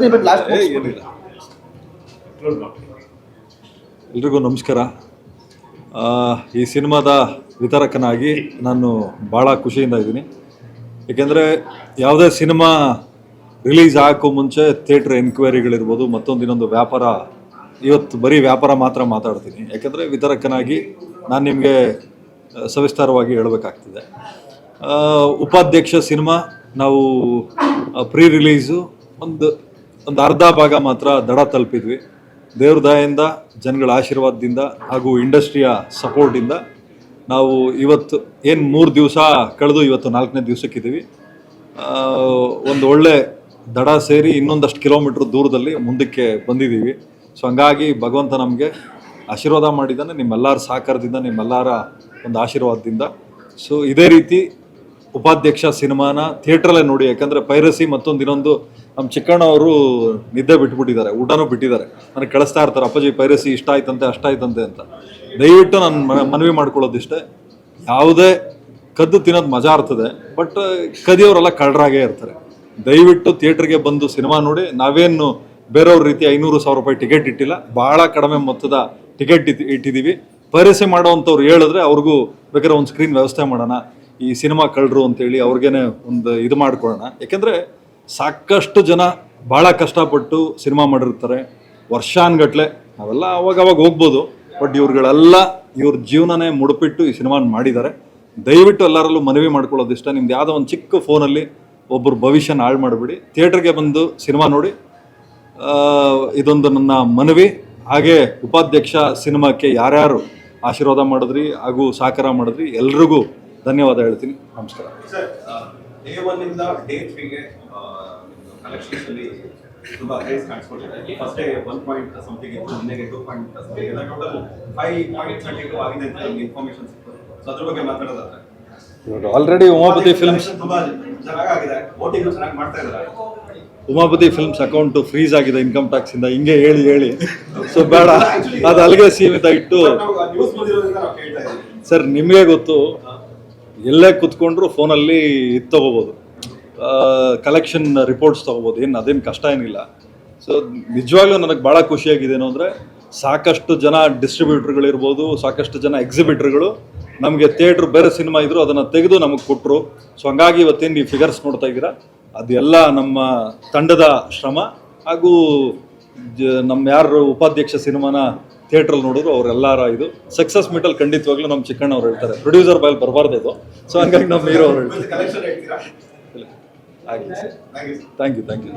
ಬನ್ನಿ ಲಾಸ್ಟ್ ಏನಿಲ್ಲ. ಎಲ್ರಿಗೂ ನಮಸ್ಕಾರ. ಈ ಸಿನಿಮಾದ ವಿತರಕನಾಗಿ ನಾನು ಭಾಳ ಖುಷಿಯಿಂದ ಇದ್ದೀನಿ. ಏಕೆಂದರೆ ಯಾವುದೇ ಸಿನಿಮಾ ರಿಲೀಸ್ ಹಾಕೋ ಮುಂಚೆ ಥಿಯೇಟ್ರ್ ಎನ್ಕ್ವೈರಿಗಳಿರ್ಬೋದು, ಇನ್ನೊಂದು ವ್ಯಾಪಾರ, ಇವತ್ತು ಬರೀ ವ್ಯಾಪಾರ ಮಾತ್ರ ಮಾತಾಡ್ತೀನಿ. ಯಾಕೆಂದರೆ ವಿತರಕನಾಗಿ ನಾನು ನಿಮಗೆ ಸವಿಸ್ತಾರವಾಗಿ ಹೇಳಬೇಕಾಗ್ತದೆ. ಉಪಾಧ್ಯಕ್ಷ ಸಿನಿಮಾ ನಾವು ಪ್ರೀ ರಿಲೀಸು ಒಂದು ಅರ್ಧ ಭಾಗ ಮಾತ್ರ ದಡ ತಲುಪಿದ್ವಿ. ದೇವ್ರ ದಯೆಯಿಂದ, ಜನಗಳ ಆಶೀರ್ವಾದದಿಂದ ಹಾಗೂ ಇಂಡಸ್ಟ್ರಿಯ ಸಪೋರ್ಟಿಂದ ನಾವು ಇವತ್ತು ಏನು 3 ದಿವಸ ಕಳೆದು ಇವತ್ತು 4ನೇ ದಿವಸಕ್ಕಿದ್ದೀವಿ. ಒಂದು ಒಳ್ಳೆ ದಡ ಸೇರಿ ಇನ್ನೊಂದಷ್ಟು ಕಿಲೋಮೀಟ್ರ್ ದೂರದಲ್ಲಿ ಮುಂದಕ್ಕೆ ಬಂದಿದ್ದೀವಿ. ಸೊ ಹಂಗಾಗಿ ಭಗವಂತ ನಮಗೆ ಆಶೀರ್ವಾದ ಮಾಡಿದ್ದಾನೆ, ನಿಮ್ಮೆಲ್ಲರ ಸಹಕಾರದಿಂದ, ನಿಮ್ಮೆಲ್ಲರ ಒಂದು ಆಶೀರ್ವಾದದಿಂದ. ಸೊ ಇದೇ ರೀತಿ ಉಪಾಧ್ಯಕ್ಷ ಸಿನಿಮಾನ ಥಿಯೇಟ್ರಲ್ಲೇ ನೋಡಿ. ಯಾಕಂದರೆ ಪೈರಸಿ ಇನ್ನೊಂದು ನಮ್ಮ ಚಿಕ್ಕಣ್ಣ ಅವರು ನಿದ್ದೆ ಬಿಟ್ಬಿಟ್ಟಿದ್ದಾರೆ, ಊಟನೂ ಬಿಟ್ಟಿದ್ದಾರೆ. ನನಗೆ ಕಳಿಸ್ತಾ ಇರ್ತಾರೆ, ಅಪ್ಪಾಜಿ ಪೈರಸಿ ಇಷ್ಟ ಆಯ್ತಂತೆ ಅಷ್ಟಾಯ್ತಂತೆ ಅಂತ. ದಯವಿಟ್ಟು ನಾನು ಮನವಿ ಮಾಡ್ಕೊಳ್ಳೋದಿಷ್ಟೇ, ಯಾವುದೇ ಕದ್ದು ತಿನ್ನೋದು ಮಜಾ ಇರ್ತದೆ, ಬಟ್ ಕದಿಯವರೆಲ್ಲ ಕಳ್ಳರಾಗೇ ಇರ್ತಾರೆ. ದಯವಿಟ್ಟು ಥಿಯೇಟ್ರಿಗೆ ಬಂದು ಸಿನಿಮಾ ನೋಡಿ. ನಾವೇನು ಬೇರೆಯವ್ರ ರೀತಿ 500,000 ರೂಪಾಯಿ ಟಿಕೆಟ್ ಇಟ್ಟಿಲ್ಲ, ಭಾಳ ಕಡಿಮೆ ಮೊತ್ತದ ಟಿಕೆಟ್ ಇಟ್ಟಿದ್ದೀವಿ. ಪೈರಸಿ ಮಾಡೋವಂಥವ್ರು ಹೇಳಿದ್ರೆ ಅವ್ರಿಗೂ ಬೇಕಾದ್ರೆ ಒಂದು ಸ್ಕ್ರೀನ್ ವ್ಯವಸ್ಥೆ ಮಾಡೋಣ, ಈ ಸಿನಿಮಾ ಕಳ್ಳರು ಅಂತೇಳಿ ಅವ್ರಿಗೇನೆ ಒಂದು ಇದು ಮಾಡ್ಕೊಳ್ಳೋಣ. ಯಾಕೆಂದರೆ ಸಾಕಷ್ಟು ಜನ ಭಾಳ ಕಷ್ಟಪಟ್ಟು ಸಿನಿಮಾ ಮಾಡಿರ್ತಾರೆ, ವರ್ಷಾನ್ಗಟ್ಲೆ. ನಾವೆಲ್ಲ ಅವಾಗ ಹೋಗ್ಬೋದು, ಬಟ್ ಇವ್ರುಗಳೆಲ್ಲ ಇವ್ರ ಜೀವನನೇ ಮುಡುಪಿಟ್ಟು ಈ ಸಿನಿಮಾ ಮಾಡಿದ್ದಾರೆ. ದಯವಿಟ್ಟು ಎಲ್ಲರಲ್ಲೂ ಮನವಿ ಮಾಡ್ಕೊಳ್ಳೋದಿಷ್ಟ, ನಿಮ್ದು ಯಾವುದೋ ಒಂದು ಚಿಕ್ಕ ಫೋನಲ್ಲಿ ಒಬ್ಬರು ಭವಿಷ್ಯನ ಹಾಳು ಮಾಡಿಬಿಡಿ, ಥಿಯೇಟ್ರಿಗೆ ಬಂದು ಸಿನಿಮಾ ನೋಡಿ. ಇದೊಂದು ನನ್ನ ಮನವಿ. ಹಾಗೆ ಉಪಾಧ್ಯಕ್ಷ ಸಿನಿಮಾಕ್ಕೆ ಯಾರ್ಯಾರು ಆಶೀರ್ವಾದ ಮಾಡಿದ್ರಿ ಹಾಗೂ ಸಹಕಾರ ಮಾಡಿದ್ರಿ ಎಲ್ರಿಗೂ ಧನ್ಯವಾದ ಹೇಳ್ತೀನಿ. ನಮಸ್ಕಾರ. ತುಂಬಾ ರೇಸ್ ಕಾಣಿಸ್ಕೊಂಡಿದೆ. ಫಸ್ಟ್ ಡೇ 1 ಪಾಯಿಂಟ್ ಸಮಥಿಂಗ್ ಇತ್ತು, ನಿನ್ನೆಗೆ 2 ಪಾಯಿಂಟ್ ಸಮಥಿಂಗ್ ಇದೆ. ಟೋಟಲ್ 5 ಪಾಯಿಂಟ್ಸ್ ಗಂಟೆಗೂ ಆಗಿದೆ ಅಂತ ಇನ್ಫಾರ್ಮೇಶನ್ ಸಿಕ್ತು. ಸೊ ಅದ್ರ ಬಗ್ಗೆ ಮಾತಾಡೋದಾದ್ರೆ ಆಲ್ರೆಡಿ ಉಮಾಪತಿ ಫಿಲ್ಮ್ಸ್ ತುಂಬಾ ಚೆನ್ನಾಗಿದೆ, ವೋಟಿಂಗ್ ಚೆನ್ನಾಗಿ ಮಾಡ್ತಾ ಇದ್ದಾರೆ. ಉಮಾಪತಿ ಫಿಲ್ಮ್ಸ್ ಅಕೌಂಟ್ ಫ್ರೀಸ್ ಆಗಿದೆ ಇನ್ಕಮ್ ಟ್ಯಾಕ್ಸ್ ಇಂದ, ಹಿಂಗೆ ಹೇಳಿ ಸೊ ಬೇಡ, ಅದು ಅಲ್ಲಿಗೆ ಸೀಮಿತ ಇಟ್ಟು. ನ್ಯೂಸ್ ಬಂದಿರೋದ್ರಿಂದ ನಾವು ಕೇಳ್ತಾ ಇದ್ದೀವಿ. ಸರ್ ನಿಮಗೆ ಗೊತ್ತು, ಎಲ್ಲೇ ಕುತ್ಕೊಂಡ್ರು ಫೋನಲ್ಲಿ ಇದು ತೊಗೋಬೋದು, ಕಲೆಕ್ಷನ್ ರಿಪೋರ್ಟ್ಸ್ ತೊಗೋಬೋದು, ಅದೇನು ಕಷ್ಟ ಏನಿಲ್ಲ. ಸೊ ನಿಜವಾಗ್ಲೂ ನನಗೆ ಭಾಳ ಖುಷಿಯಾಗಿದ್ದೇನು ಅಂದರೆ, ಸಾಕಷ್ಟು ಜನ ಡಿಸ್ಟ್ರಿಬ್ಯೂಟರ್ಗಳಿರ್ಬೋದು, ಸಾಕಷ್ಟು ಜನ ಎಕ್ಸಿಬಿಟರ್ಗಳು ನಮಗೆ ಥಿಯೇಟ್ರ್ ಬೇರೆ ಸಿನಿಮಾ ಇದ್ರು ಅದನ್ನು ತೆಗೆದು ನಮಗೆ ಕೊಟ್ಟರು. ಸೊ ಹಂಗಾಗಿ ಇವತ್ತೇನು ನೀವು ಫಿಗರ್ಸ್ ನೋಡ್ತಾ ಇದ್ದೀರಾ, ಅದೆಲ್ಲ ನಮ್ಮ ತಂಡದ ಶ್ರಮ. ಹಾಗೂ ನಮ್ಮ ಯಾರು ಉಪಾಧ್ಯಕ್ಷ ಸಿನಿಮಾನ ಥಿಯೇಟ್ರಲ್ಲಿ ನೋಡಿದ್ರು ಅವರೆಲ್ಲರ ಇದು ಸಕ್ಸಸ್ ಮೀಟಲ್ಲಿ ಖಂಡಿತವಾಗ್ಲೂ ನಮ್ಮ ಚಿಕ್ಕಣ್ಣ ಅವ್ರು ಹೇಳ್ತಾರೆ, ಪ್ರೊಡ್ಯೂಸರ್ ಬಾಯಲ್ಲಿ ಬರಬಾರ್ದು ಇದು. ಸೊ ಹಂಗಾಗಿ ನಮ್ಮ ಹೀರೋ ಅವ್ರು ಹೇಳ್ತಾರೆ. ಕಲೆಕ್ಷನ್ ಹೇಳ್ತೀರಾ? ಆಗಲಿ ಸರ್, ಥ್ಯಾಂಕ್ ಯು.